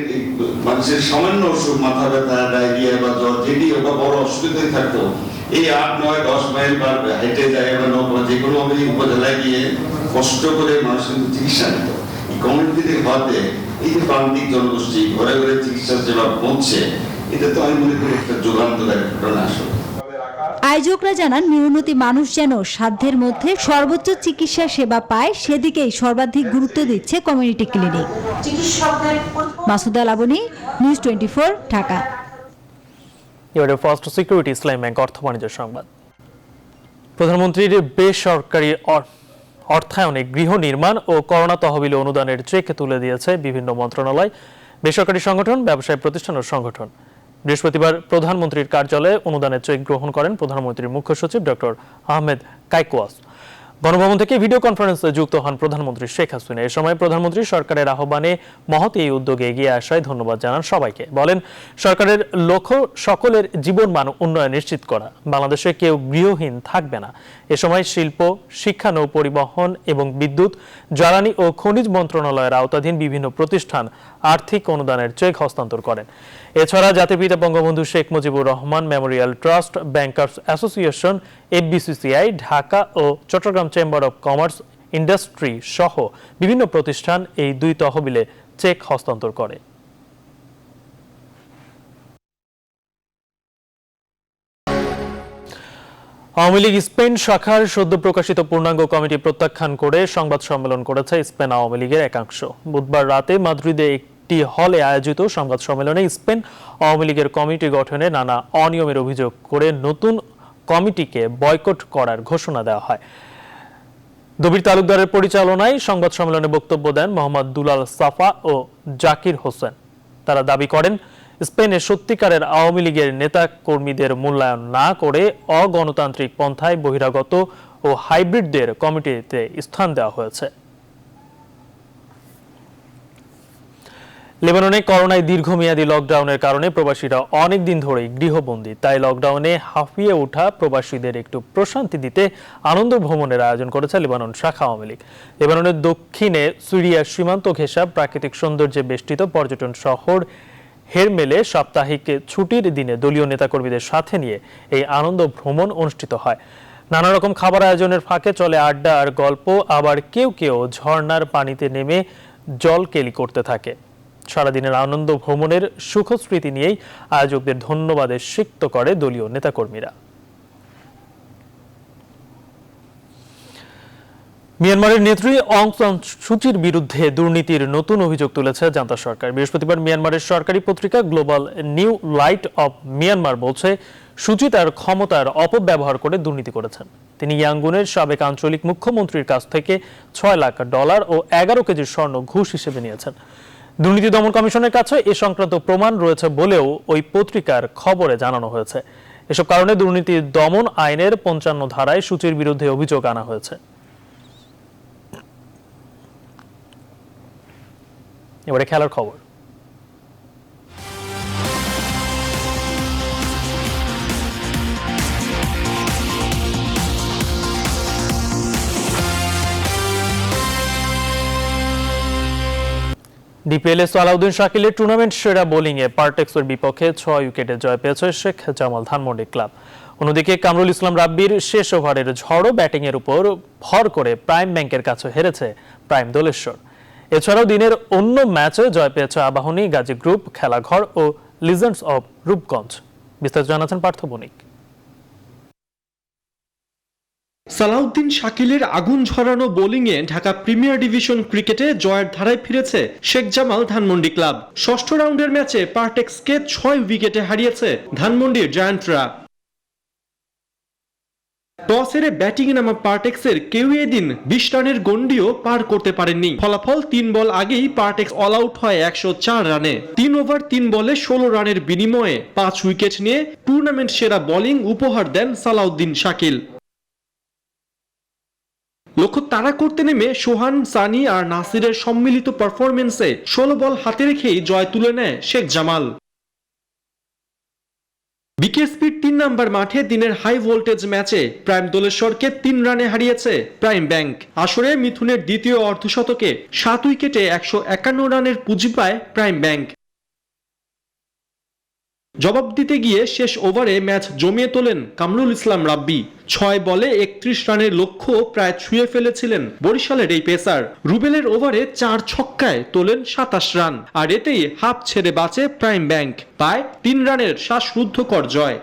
মানুষের সামান্য অসুখ, মাথা ব্যথা, ডায়রিয়া বা জ্বর, যেটি ওটা বড় অসুবিধায় থাকতো, এই 8, 9, 10 মাইল বা হেঁটে যায় বা যে কোনো উপজেলায় গিয়ে কষ্ট করে মানুষ কিন্তু চিকিৎসা নিত। এই কমিউনিটিতে হওয়াতে এই যে প্রান্তিক জনগোষ্ঠী ঘরে ঘরে চিকিৎসা সেবা পৌঁছে, এটা তো আমি মনে করি একটা যুগান্তকারী ঘটনা আসলে। আয়োজকরা জানান, নিম্নতি মানুষ যেন সাধ্যের মধ্যে সর্বোচ্চ চিকিৎসা সেবা পায় সেদিকেই সর্বাধিক গুরুত্ব দিচ্ছে community clinic. Masuda Laboni, news 24, Dhaka. এবারে ফার্স্ট সিকিউরিটি ইসলামী ব্যাংক অর্থ বাণিজ্য সংবাদ। প্রধানমন্ত্রীর বেসরকারি অর্থায়নে গৃহ নির্মাণ ও করোনা তহবিল অনুদানের চেক তুলে দিয়েছে বিভিন্ন মন্ত্রণালয়, বেসরকারি সংগঠন, ব্যবসায়ী প্রতিষ্ঠান ও সংগঠন। বৃহস্পতিবার প্রধানমন্ত্রীর কার্যালয়ে অনুদানের চেক গ্রহণ করেন প্রধানমন্ত্রীর মুখ্য সচিব ডক্টর আহমেদ কাইকোয়াস। গণভবন থেকে ভিডিও কনফারেন্সে যুক্ত হন প্রধানমন্ত্রী শেখ হাসিনা। এ সময় প্রধানমন্ত্রী সরকারের আহ্বানে মহৎ এই উদ্যোগে এগিয়ে আসায় ধন্যবাদ জানান সবাইকে। বলেন, সরকারের লক্ষ্য সকলের জীবনমান উন্নয়ন নিশ্চিত করা, বাংলাদেশে কেউ গৃহহীন থাকবে না। এ সময় শিল্প, শিক্ষা, নৌ পরিবহন এবং বিদ্যুৎ, জ্বালানি ও খনিজ মন্ত্রণালয়ের আওতাধীন বিভিন্ন প্রতিষ্ঠান আর্থিক অনুদানের চেক হস্তান্তর করেন। এছাড়া জাতির পিতা Bangabandhu Sheikh Mujibur Rahman memorial trust, bankers association, FBCCI, Dhaka ও Chattogram chamber of commerce industry সহ বিভিন্ন প্রতিষ্ঠান এই দুই তহবিলে চেক হস্তান্তর করে। আওয়ামী লীগ স্পেন শাখার সদ্য প্রকাশিত পূর্ণাঙ্গ কমিটি প্রত্যাখ্যান করে সংবাদ সম্মেলন করেছে স্পেন আওয়ামী লীগের একাংশ। বুধবার রাতে মাদ্রিদে একটি হলে আয়োজিত সংবাদ সম্মেলনে স্পেন আওয়ামী লীগের কমিটি গঠনে নানা অনিয়মের অভিযোগ করে নতুন কমিটিকে বয়কট করার ঘোষণা দেওয়া হয়। দবির তালুকদারের পরিচালনায় সংবাদ সম্মেলনে বক্তব্য দেন মোহাম্মদ দুলাল সাফা ও জাকির হোসেন। তারা দাবি করেন, স্পেনে সত্যিকারের আওয়ামী লীগের নেতা কর্মীদের মূল্যায়ন না করে অগণতান্ত্রিক পন্থায় বহিরাগত ও হাইব্রিডদের কমিটিতে স্থান দেওয়া হয়েছে। লেবাননে করোনায় দীর্ঘমেয়াদী লকডাউনের কারণে প্রবাসীরা অনেক দিন ধরেই গৃহবন্দী। তাই লকডাউনে হাঁফিয়ে ওঠা প্রবাসীদের একটু প্রশান্তি দিতে আনন্দ ভ্রমণের আয়োজন করেছে লেবানন শাখা আওয়ামী লীগ। লেবাননের দক্ষিণে সিরিয়ার সীমান্ত ঘেঁষা প্রাকৃতিক সৌন্দর্যে বেষ্টিত পর্যটন শহর হেরমেলে সাপ্তাহিক ছুটির দিনে দলীয় নেতাকর্মীদের সাথে নিয়ে এই আনন্দ ভ্রমণ অনুষ্ঠিত হয়। নানা রকম খাবার আয়োজনের ফাঁকে চলে আড্ডা আর গল্প, আবার কেউ কেউ ঝর্ণার পানিতে নেমে জল কেলি করতে থাকে। সারাদিনের আনন্দ ভ্রমণের সুখ স্মৃতি নিয়েই আয়োজকদের ধন্যবাদে সিক্ত করে দলীয় নেতাকর্মীরা। মিয়ানমারের নেত্রী অং সান সুচির বিরুদ্ধে দুর্নীতির নতুন অভিযোগ তুলেছে জান্তা সরকার। বৃহস্পতিবার মিয়ানমারের সরকারি পত্রিকা global new light of Myanmar বলছে, সুচি তার ক্ষমতার অপব্যবহার করে দুর্নীতি করেছেন। তিনি ইয়াঙ্গুনের সাবেক আঞ্চলিক মুখ্যমন্ত্রীর কাছ থেকে $6 লাখ ও 11 কেজি স্বর্ণ ঘুষ হিসেবে নিয়েছেন। দুর্নীতি দমন কমিশনের কাছে এ সংক্রান্ত প্রমাণ রয়েছে বলেও ওই পত্রিকার খবরে জানানো হয়েছে। এসব কারণে দুর্নীতি দমন আইনের 55 ধারায় সুচির বিরুদ্ধে অভিযোগ আনা হয়েছে। এবারে খেলার খবর। ডিপিএলে সালাউদ্দিন শাকিলের টুর্নামেন্ট সেরা বোলিংয়ে পারটেক্সের বিপক্ষে 6 উইকেটে জয় পেয়েছে শেখ জামাল ধানমন্ডি ক্লাব। অন্যদিকে কামরুল ইসলাম রাব্বির শেষ ওভারের ঝড়ো ব্যাটিংয়ের উপর ভর করে প্রাইম ব্যাংকের কাছে হেরেছে প্রাইম দোলেশ্বর। এছাড়াও দিনের অন্য ম্যাচে জয় পেয়েছে আবাহনী, গাজী গ্রুপ, খেলাঘর ও লিজেন্ডস অব রূপগঞ্জ। বিস্তারিত জানাচ্ছেন পার্থ বণিক। সালাউদ্দিন শাকিলের আগুন ঝরানো বোলিংয়ে ঢাকা প্রিমিয়ার ডিভিশন ক্রিকেটে জয়ের ধারায় ফিরেছে শেখ জামাল ধানমন্ডি ক্লাব। ষষ্ঠ রাউন্ডের ম্যাচে পারটেক্সকে 6 উইকেটে হারিয়েছে ধানমন্ডির জায়ান্টরা। টস হেরে ব্যাটিংয়ে নামা পারটেক্সের কেউ এদিন 20 রানের গন্ডিও পার করতে পারেননি। ফলাফল 3 বল আগেই পারটেক্স অল আউট হয় 104 রানে। 3 ওভার 3 বলে 16 রানের বিনিময়ে 5 উইকেট নিয়ে টুর্নামেন্ট সেরা বোলিং উপহার দেন সালাউদ্দিন শাকিল। লক্ষ্য তাড়া করতে নেমে সোহান, সানি আর নাসিরের সম্মিলিত পারফরমেন্সে 16 বল হাতে রেখেই জয় তুলে নেয় শেখ জামাল। বিকে স্পিড 3 নাম্বার মাঠে দিনের হাই ভোল্টেজ ম্যাচে প্রাইম দোলেশ্বরকে 3 রানে হারিয়েছে প্রাইম ব্যাংক। আসরে মিথুনের দ্বিতীয় অর্ধশতকে 7 উইকেটে 151 রানের পুঁজি পায় প্রাইম ব্যাংক। জবাব দিতে গিয়ে শেষ ওভারে ম্যাচ জমিয়ে তোলেন কামরুল ইসলাম রাব্বি। 6 বলে 31 রানের লক্ষ্য প্রায় ছুঁয়ে ফেলেছিলেন বরিশালের এই পেসার। রুবেলের ওভারে 4 ছক্কায় তোলেন 27 রান, আর এতেই হাফ ছেড়ে বাঁচে প্রাইম ব্যাংক, পায় 3 রানের শ্বাসরুদ্ধকর জয়।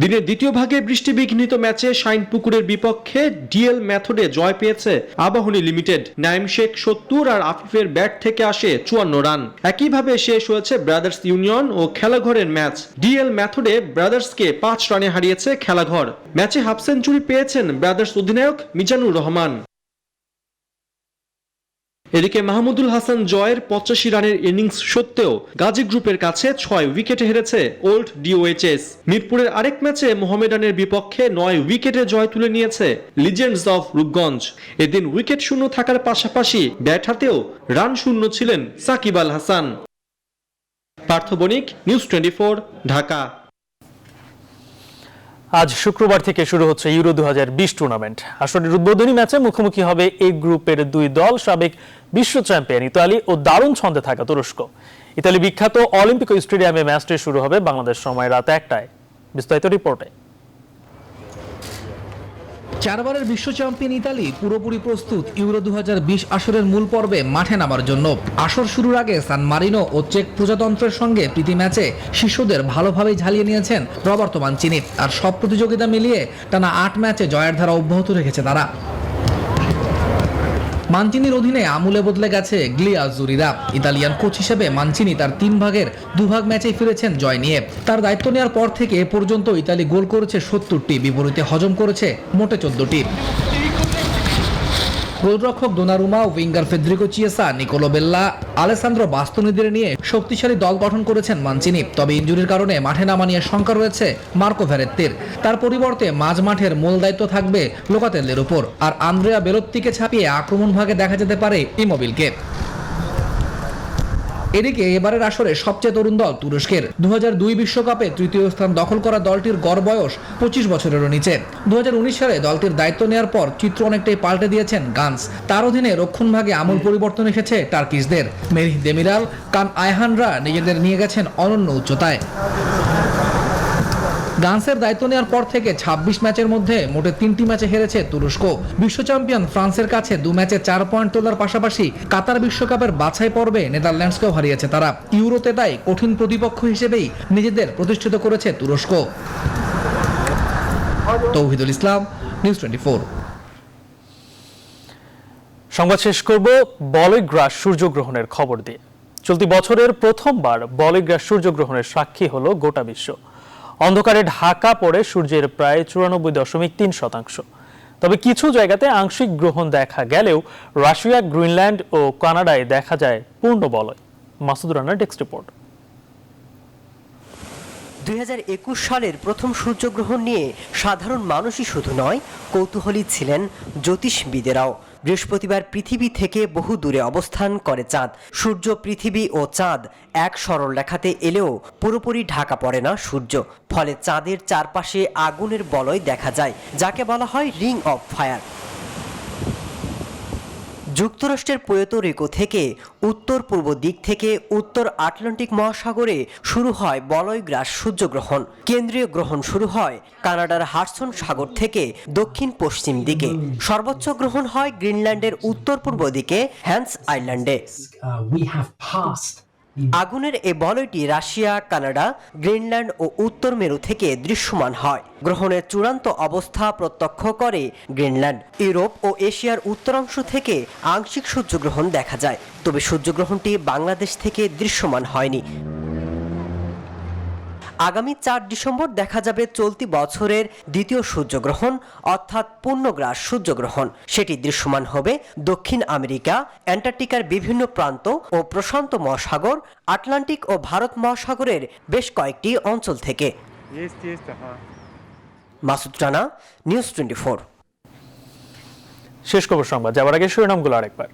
দিনের দ্বিতীয় ভাগে বৃষ্টিবিঘ্নিত ম্যাচে শাইনপুকুরের বিপক্ষে ডিএল মেথডে জয় পেয়েছে আবাহনী লিমিটেড। নাইম শেখ 70 আর আফিফের ব্যাট থেকে আসে 54 রান। একইভাবে শেষ হয়েছে ব্রাদার্স ইউনিয়ন ও খেলাঘরের ম্যাচ। ডিএল মেথডে ব্রাদার্সকে 5 রানে হারিয়েছে খেলাঘর। ম্যাচে হাফ সেঞ্চুরি পেয়েছেন ব্রাদার্স অধিনায়ক মিজানুর রহমান। এদিকে মাহমুদুল হাসান জয়ের 85 রানের ইনিংস সত্ত্বেও গাজী গ্রুপের কাছে 6 উইকেটে হেরেছে ওল্ড ডিওএইচএস। মিরপুরের আরেক ম্যাচে মোহামেডানের বিপক্ষে 9 উইকেটে জয় তুলে নিয়েছে লিজেন্ডস অফ রূপগঞ্জ। এদিন উইকেট শূন্য থাকার পাশাপাশি ব্যাট হাতেও রান শূন্য ছিলেন সাকিব আল হাসান। পার্থ বণিক, নিউজ 24, ঢাকা। আজ শুক্রবার থেকে শুরু হচ্ছে ইউরো 2020 টুর্নামেন্ট। আসরের উদ্বোধনী ম্যাচে মুখোমুখি হবে এই গ্রুপের 2 দল, সাবেক বিশ্ব চ্যাম্পিয়ন ইতালি ও দারুণ ছন্দে থাকা তুরস্ক। ইতালি বিখ্যাত অলিম্পিক স্টেডিয়ামে ম্যাচটি শুরু হবে বাংলাদেশ সময় রাত 1টায়। বিস্তারিত রিপোর্টে। 4 বারের বিশ্ব চ্যাম্পিয়ন ইতালি পুরোপুরি প্রস্তুত ইউরো 2020 আসরের মূল পর্বে মাঠে নামার জন্য। আসর শুরুর আগে সান মারিনো ও চেক প্রজাতন্ত্রের সঙ্গে প্রীতি ম্যাচে শিশুদের ভালোভাবেই ঝালিয়ে নিয়েছেন রবার্তো মানচিনি। আর সব প্রতিযোগিতা মিলিয়ে টানা 8 ম্যাচে জয়ের ধারা অব্যাহত রেখেছে তারা। মানচিনির অধীনে আমূলে বদলে গেছে গ্লিয়াজুরিরা। ইতালিয়ান কোচ হিসেবে মানচিনি তার 3 ভাগের 2 ভাগ ম্যাচেই ফিরেছেন জয় নিয়ে। তার দায়িত্ব নেওয়ার পর থেকে এ পর্যন্ত ইতালি গোল করেছে 70টি, বিপরীতে হজম করেছে মোটে 14টি। গোলরক্ষক Donnarumma, winger Federico Chiesa, Nicolo Barella, Alessandro বাস্তোনিদের নিয়ে শক্তিশালী দল গঠন করেছেন মানচিনি। তবে ইনজুরির কারণে মাঠে নামা নিয়ে শঙ্কা রয়েছে মার্কো ভেরেত্তির। তার পরিবর্তে মাঝ মাঠের মূল দায়িত্ব থাকবে লোকাতেলের উপর, আর আন্দ্রেয়া বেলোত্তিকে ছাপিয়ে আক্রমণ ভাগে দেখা যেতে পারে ইমোবিলকে। এদিকে এবারের আসরে সবচেয়ে তরুণ দল তুরস্কের। 2002 বিশ্বকাপে 3য় স্থান দখল করা দলটির গড় বয়স 25 বছরেরও নিচে। 2019 সালে দলটির দায়িত্ব নেওয়ার পর চিত্র অনেকটাই পাল্টে দিয়েছেন গানস। তার অধীনে রক্ষণভাগে আমূল পরিবর্তন এসেছে টার্কিশদের। মেরিহ দেমিরাল, কান আয়হানরা নিজেদের নিয়ে গেছেন অনন্য উচ্চতায়। গানসের দায়িত্ব নেওয়ার পর থেকে 26 ম্যাচের মধ্যে মোটে 3টি ম্যাচে হেরেছে তুরস্ক। বিশ্ব চ্যাম্পিয়ন ফ্রান্সের কাছে 2 ম্যাচে 4 পয়েন্ট তোলার পাশাপাশি কাতার বিশ্বকাপের বাছাই পর্বে নেদারল্যান্ডসকেও হারিয়েছে তারা। ইউরোতে তাই কঠিন প্রতিপক্ষ হিসেবেই নিজেদের প্রতিষ্ঠিত করেছে তুরস্ক। তৌহিদুল ইসলাম, নিউজ 24। সংবাদ শেষ করব বলয়গ্রাস সূর্যগ্রহণের খবর দিয়ে। চলতি বছরের প্রথমবার বলয়গ্রাস সূর্যগ্রহণের সাক্ষী হলো গোটা বিশ্ব। অন্ধকারে ঢাকা পড়ে সূর্যের প্রায় 94.3%। তবে কিছু জায়গাতে আংশিক গ্রহণ দেখা গেলেও রাশিয়া, গ্রিনল্যান্ড ও কানাডায় দেখা যায় পূর্ণ বলয়। মাসুদ রানার ডেস্ক রিপোর্ট। 2021 সালের প্রথম সূর্যগ্রহণ নিয়ে সাধারণ মানুষই শুধু নয়, কৌতূহলী ছিলেন জ্যোতিষবিদেরাও। বৃহস্পতিবার পৃথিবী থেকে বহু দূরে অবস্থান করে চাঁদ। সূর্য, পৃথিবী ও চাঁদ এক সরল রেখাতে এলেও পুরোপুরি ঢাকা পড়ে না সূর্য। ফলে চাঁদের চারপাশে আগুনের বলয় দেখা যায়, যাকে বলা হয় রিং অফ ফায়ার। যুক্তরাষ্ট্রের পুয়ের্তো রিকো থেকে উত্তর পূর্ব দিক থেকে উত্তর আটলান্টিক মহাসাগরে শুরু হয় বলয়গ্রাস সূর্যগ্রহণ। কেন্দ্রীয় গ্রহণ শুরু হয় কানাডার হাডসন সাগর থেকে দক্ষিণ পশ্চিম দিকে। সর্বোচ্চ গ্রহণ হয় গ্রিনল্যান্ডের উত্তর পূর্ব দিকে হ্যান্স আইল্যান্ডে। আগুনের এই বলয়টি রাশিয়া, কানাডা, গ্রিনল্যান্ড ও উত্তর মেরু থেকে দৃশ্যমান হয়। গ্রহণের চূড়ান্ত অবস্থা প্রত্যক্ষ করে গ্রিনল্যান্ড। ইউরোপ ও এশিয়ার উত্তরাংশ থেকে আংশিক সূর্যগ্রহণ দেখা যায়, তবে সূর্যগ্রহণটি বাংলাদেশ থেকে দৃশ্যমান হয়নি। আগামী 4 ডিসেম্বর দেখা যাবে চলতি বছরের দ্বিতীয় সূর্যগ্রহণ, অর্থাৎ পূর্ণগ্রাস সূর্যগ্রহণ। সেটি দৃশ্যমান হবে দক্ষিণ আমেরিকা, অ্যান্টার্কটিকার বিভিন্ন প্রান্ত ও প্রশান্ত মহাসাগর, আটলান্টিক ও ভারত মহাসাগরের বেশ কয়েকটি অঞ্চল থেকে। মাসুদ রানা, নিউজ 24। শেষ খবর সংবাদ যাওয়ার আগে শিরোনামগুলো আরেকবার।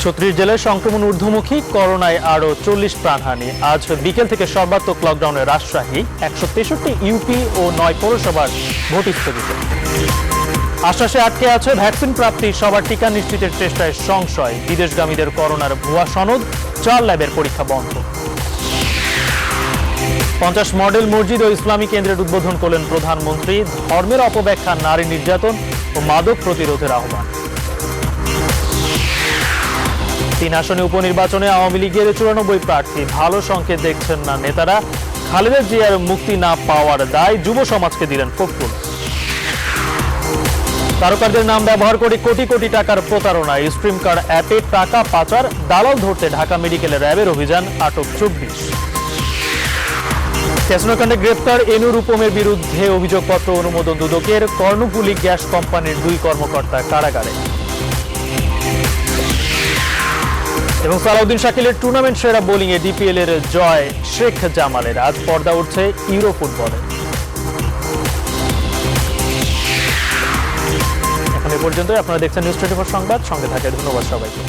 36 জেলায় সংক্রমণ ঊর্ধ্বমুখী, করোনায় আরও 40 প্রাণহানি। আজ বিকেল থেকে সর্বাত্মক লকডাউনে রাজশাহী, 163 ইউপি ও 9 পৌরসভার ভোট স্থগিত। আশ্বাসে আটকে আছে ভ্যাকসিন প্রাপ্তি, সবার টিকা নিশ্চিতের চেষ্টায় সংশয়। বিদেশগামীদের করোনার ভুয়া সনদ, 4 ল্যাবের পরীক্ষা বন্ধ। 50 মডেল মসজিদ ও ইসলামী কেন্দ্রের উদ্বোধন করলেন প্রধানমন্ত্রী। ধর্মের অপব্যাখ্যা, নারী নির্যাতন ও মাদক প্রতিরোধের আহ্বান। 3 আসনে উপনির্বাচনে আওয়ামী লীগের 94 প্রার্থী, ভালো সংকেত দেখছেন না নেতারা। খালেদা জিয়ার মুক্তি না পাওয়ার দায় যুব সমাজকে দিলেন ফখরুল। তারকাদের নাম ব্যবহার করে কোটি কোটি টাকার প্রতারণা, স্ট্রিম কার্ড অ্যাপে টাকা পাচার, দালাল ধরতে ঢাকা মেডিকেল র্যাবের অভিযান, আটক 24। ক্যাসিনোকাণ্ডে গ্রেপ্তার এনুর উপমের বিরুদ্ধে অভিযোগপত্র অনুমোদন দুদকের। কর্ণফুলী গ্যাস কোম্পানির 2 কর্মকর্তা কারাগারে। এবং সালাউদ্দিন শাকিলের টুর্নামেন্ট সেরা বোলিংয়ে ডিপিএল এর জয় শেখ জামালের। আজ পর্দা উঠছে ইউরো ফুটবলে। এখন এ পর্যন্তই। আপনারা দেখছেন নিউজ 24 সংবাদ। সঙ্গে থাকে ধন্যবাদ সবাইকে।